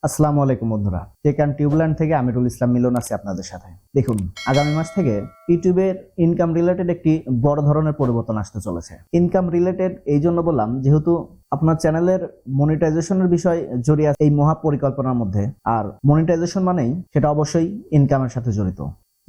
আসসালামু আলাইকুম বন্ধুরা, টেক অ্যান্ড টিউবল্যান্ড থেকে আমিরুল ইসলাম মিলন আছি আপনাদের সাথে। দেখুন, আগামী মাস থেকে ইউটিউবের ইনকাম রিলেটেড একটি বড় ধরনের পরিবর্তন আসতে চলেছে। ইনকাম রিলেটেড এই জন্য বললাম, যেহেতু আপনার চ্যানেলের মনিটাইজেশনের বিষয় জড়িয়ে আছে এই মহা পরিকল্পনার মধ্যে। আর মনিটাইজেশন মানেই সেটা অবশ্যই ইনকামের সাথে জড়িত।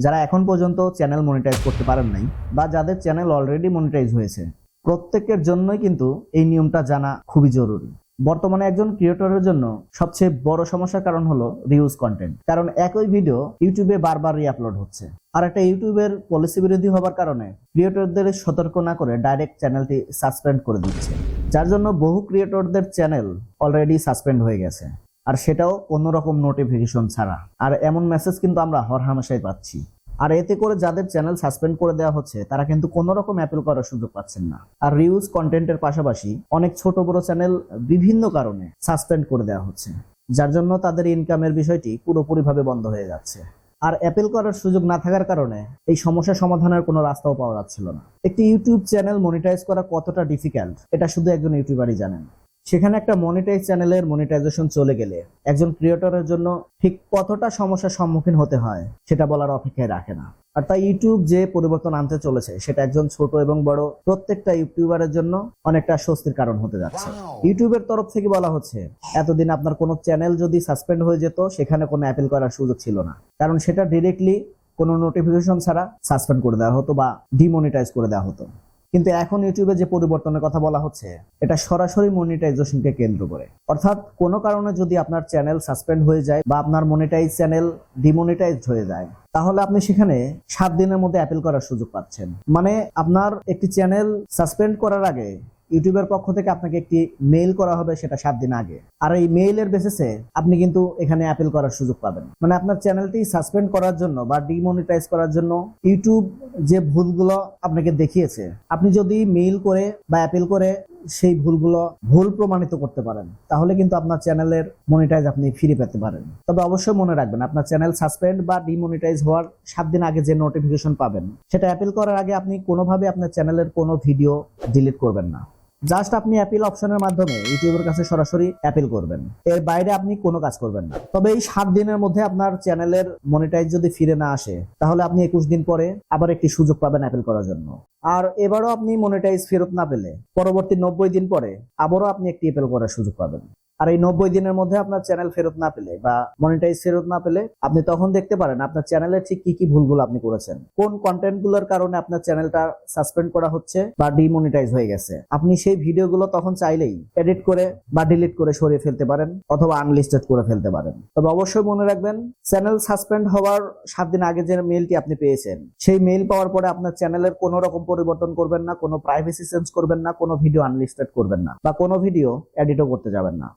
যারা এখন পর্যন্ত চ্যানেল মনিটাইজ করতে পারেন নাই বা যাদের চ্যানেল অলরেডি মনিটাইজ হয়েছে, প্রত্যেকের জন্যই কিন্তু এই নিয়মটা জানা খুবই জরুরি। বর্তমানে একজন ক্রিয়েটরের জন্য সবচেয়ে বড় সমস্যার কারণ হলো রিউজ কন্টেন্ট। কারণ একই ভিডিও ইউটিউবে বারবার রিআপলোড হচ্ছে, আর একটা ইউটিউবের পলিসি বিরোধী হবার কারণে ক্রিয়েটরদের সতর্ক না করে ডাইরেক্ট চ্যানেলটি সাসপেন্ড করে দিচ্ছে, যার জন্য বহু ক্রিয়েটরদের চ্যানেল অলরেডি সাসপেন্ড হয়ে গেছে, আর সেটাও কোনো রকম নোটিফিকেশন ছাড়া। আর এমন মেসেজ কিন্তু আমরা হরহামেশাই পাচ্ছি। আর এতে করে যাদের চ্যানেল সাসপেন্ড করে দেওয়া হচ্ছে তারা কিন্তু কোনো রকম অ্যাপিল করার সুযোগ পাচ্ছেন না। আর রিউজ কন্টেন্টের পাশাপাশি অনেক ছোট বড় চ্যানেল বিভিন্ন কারণে সাসপেন্ড করে দেওয়া হচ্ছে, যার জন্য তাদের ইনকামের বিষয়টি পুরোপুরিভাবে বন্ধ হয়ে যাচ্ছে। আর অ্যাপিল করার সুযোগ না থাকার কারণে এই সমস্যা সমাধানের কোনো রাস্তাও পাওয়া যাচ্ছিল না। একটি ইউটিউব চ্যানেল মনিটাইজ করা কতটা ডিফিকাল্ট এটা শুধু একজন ইউটিউবারই জানেন। সেখানে একটা মনিটাইজ চ্যানেলের মনিটাইজেশন চলে গেলে একজন ক্রিয়েটরের জন্য ঠিক কতটা সমস্যার সম্মুখীন হতে হয় সেটা বলার অপেক্ষায় রাখে না। আর তাই ইউটিউব যে পরিবর্তন আনতে চলেছে সেটা একজন ছোট এবং বড় প্রত্যেকটা ইউটিউবারের জন্য অনেকটা স্বস্তির কারণ হতে যাচ্ছে। ইউটিউবের তরফ থেকে বলা হচ্ছে, এতদিন আপনার কোনো চ্যানেল যদি সাসপেন্ড হয়ে যেত সেখানে কোনো অ্যাপিল করার সুযোগ ছিল না, কারণ সেটা ডিরেক্টলি কোনো নোটিফিকেশন ছাড়া সাসপেন্ড করে দেওয়া হতো বা ডিমনিটাইজ করে দেওয়া হতো। কিন্তু এখন ইউটিউবে যে পরিবর্তনের কথা বলা হচ্ছে এটা সরাসরি মনিটাইজেশনকে কেন্দ্র করে। অর্থাৎ কোনো কারণে যদি আপনার চ্যানেল সাসপেন্ড হয়ে যায় বা আপনার মনিটাইজ চ্যানেল ডিমনিটাইজড হয়ে যায়, তাহলে আপনি সেখানে 7 দিনের মধ্যে অ্যাপিল করার সুযোগ পাচ্ছেন। মানে আপনার একটি চ্যানেল সাসপেন্ড করার আগে ইউটিউবের পক্ষ থেকে আপনাকে একটি মেইল করা হবে, সেটা 7 দিন আগে। আর এই মেইলের বেসিসে আপনি কিন্তু এখানে অ্যাপিল করার সুযোগ পাবেন। মানে আপনার চ্যানেলটি সাসপেন্ড করার জন্য বা ডিমনিটাইজ করার জন্য ইউটিউব যে ভুলগুলো আপনাকে দেখিয়েছে, আপনি যদি মেইল করে বা অ্যাপিল করে সেই ভুলগুলো ভুল প্রমাণিত করতে পারেন, তাহলে কিন্তু আপনার চ্যানেলের মনিটাইজ আপনি ফিরে পেতে পারেন। তবে অবশ্যই মনে রাখবেন, আপনার চ্যানেল সাসপেন্ড বা ডিমনিটাইজ হওয়ার 7 দিন আগে যে নোটিফিকেশন পাবেন সেটা অ্যাপিল করার আগে আপনি কোনোভাবে আপনার চ্যানেলের কোনো ভিডিও ডিলিট করবেন না। জাস্ট আপনি অ্যাপিল অপশনের মাধ্যমে ইউটিউবের কাছে সরাসরি অ্যাপিল করবেন, এর বাইরে আপনি কোনো কাজ করবেন না। তবে এই 7 দিনের মধ্যে আপনার চ্যানেলের মনিটাইজ যদি ফিরে না আসে, তাহলে আপনি 21 দিন পরে আবার একটি সুযোগ পাবেন অ্যাপিল করার জন্য। আর এবারও আপনি মনিটাইজ ফেরত না পেলে পরবর্তী 90 দিন পরে আবারও আপনি একটি অ্যাপিল করার সুযোগ পাবেন। আর এই 90 দিনের মধ্যে আপনার চ্যানেল ফেরত না পেলে বা মনিটাইজ ফেরত না পেলে আপনি তখন দেখতে পারেন আপনার চ্যানেলের ঠিক কি কি ভুলগুলো আপনি করেছেন, কোন কন্টেন্টগুলোর কারণে আপনার চ্যানেলটা সাসপেন্ড করা হচ্ছে বা ডিমনিটাইজ হয়ে গেছে। আপনি সেই ভিডিওগুলো তখন চাইলেই এডিট করে বা ডিলিট করে সরিয়ে ফেলতে পারেন অথবা আনলিস্টেড করে ফেলতে পারেন। তবে অবশ্যই মনে রাখবেন, চ্যানেল সাসপেন্ড হওয়ার 7 দিন আগে যে মেইলটি আপনি পেয়েছেন, সেই মেইল পাওয়ার পরে আপনার চ্যানেলের কোনো রকম পরিবর্তন করবেন না, কোনো প্রাইভেসি চেঞ্জ করবেন না, কোনো ভিডিও আনলিস্টেড করবেন না বা কোনো ভিডিও এডিটও করতে যাবেন না।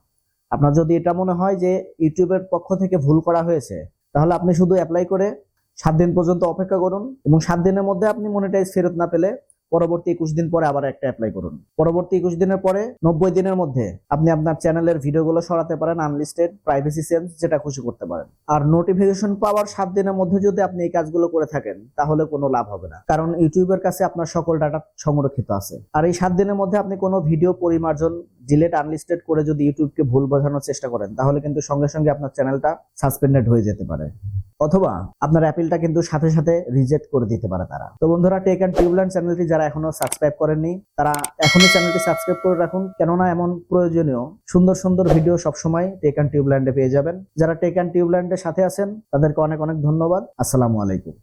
আপনার যদি এটা মনে হয় যে ইউটিউবের পক্ষ থেকে ভুল করা হয়েছে, তাহলে আপনি শুধু অ্যাপ্লাই করে 7 দিন পর্যন্ত অপেক্ষা করুন এবং 7 দিনের মধ্যে আপনি মনিটাইজ ফেরত না পেলে পরবর্তী 21 দিন পরে আবার একটা অ্যাপ্লাই করুন। পরবর্তী 21 দিনের পরে 90 দিনের মধ্যে আপনি আপনার চ্যানেলের ভিডিওগুলো সরাতে পারেন, আনলিস্টেড, প্রাইভেসি চেঞ্জ, যেটা খুশি করতে পারেন। আর নোটিফিকেশন পাওয়ার 7 দিনের মধ্যে যদি আপনি এই কাজগুলো করে থাকেন, তাহলে কোনো লাভ হবে না, কারণ ইউটিউবের কাছে আপনার সকল ডাটা সংরক্ষিত আছে। আর এই 7 দিনের মধ্যে আপনি কোনো ভিডিও পরিমার্জন, ডিলিট, আনলিস্টেড করে যদি ইউটিউবকে ভুল বোঝানোর চেষ্টা করেন, তাহলে কিন্তু সঙ্গে সঙ্গে আপনার চ্যানেলটা সাসপেন্ডেড হয়ে যেতে পারে, অথবা আপনার অ্যাপিলটা কিন্তু সাথে সাথে রিজেক্ট করে দিতে পারে তারা। তো বন্ধুরা, টেক অ্যান্ড টিউবল্যান্ড চ্যানেলটি যারা এখনো সাবস্ক্রাইব করেননি তারা এখনই চ্যানেলটি সাবস্ক্রাইব করে রাখুন, কেননা এমন প্রয়োজনীয় সুন্দর সুন্দর ভিডিও সবসময় টেক অ্যান্ড টিউবল্যান্ডে পেয়ে যাবেন। যারা টেক অ্যান্ড টিউবল্যান্ডের সাথে আছেন তাদেরকে অনেক অনেক ধন্যবাদ। আসসালামু আলাইকুম।